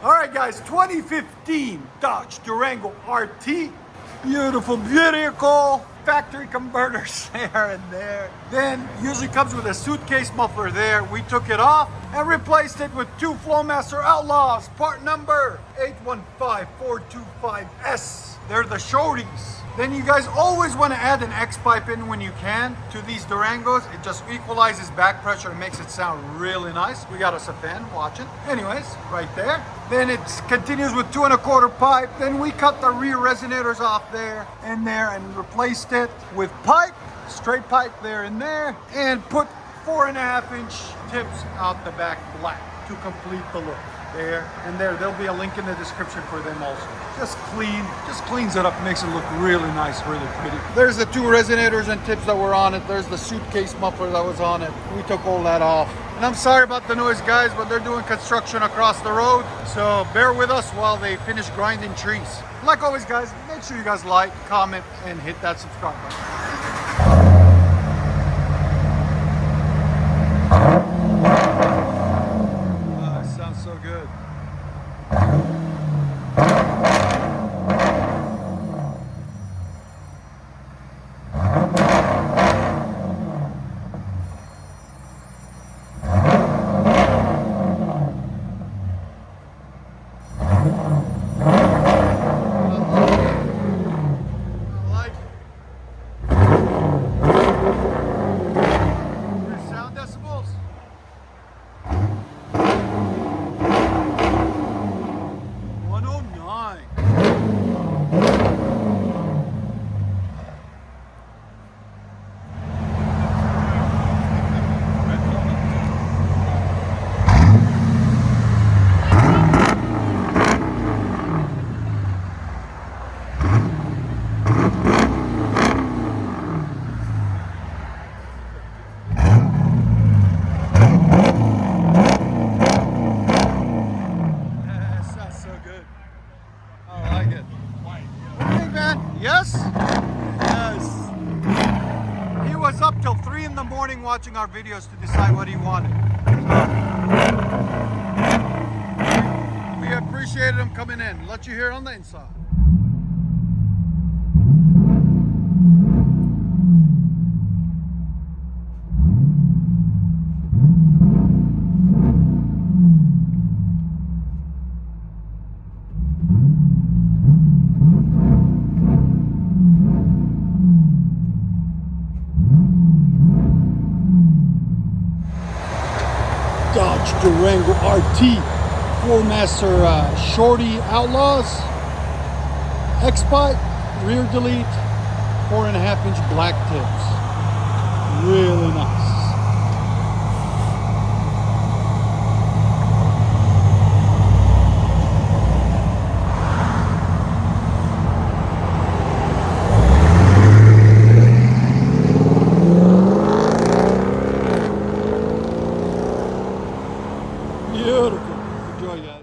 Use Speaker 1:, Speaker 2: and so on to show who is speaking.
Speaker 1: All right, guys, 2015 Dodge Durango RT. Beautiful vehicle. Factory converters there and there. Then usually comes with a suitcase muffler there. We took it off and replaced it with two FLOWMASTER Outlaws, part number 815425S. They're the shorties. Then you guys always want to add an X pipe in when you can to these Durangos. It just equalizes back pressure and makes it sound really nice. We got us a fan watching. Anyways, right there. Then it continues with 2 1/4 pipe. Then we cut the rear resonators off there and replaced it with pipe, straight pipe there and there, and put 4.5-inch tips out the back black to complete the look. There and there. There'll be a link in the description for them also. Just cleans it up, makes it look really nice, really pretty. There's the 2 resonators and tips that were on it. There's the suitcase muffler that was on it. We took all that off. And I'm sorry about the noise, guys, but they're doing construction across the road. So bear with us while they finish grinding trees. Like always, guys, make sure you guys like, comment, and hit that subscribe button. So good. Sound decibels. Yes? Yes. He was up till 3 in the morning watching our videos to decide what he wanted. So, we appreciated him coming in. Let you hear it on the inside. Dodge Durango RT, FLOWMASTER Shorty Outlaws, X-Pipe, rear delete, 4.5-inch black tips. Really nice. Beautiful. Enjoy, guys.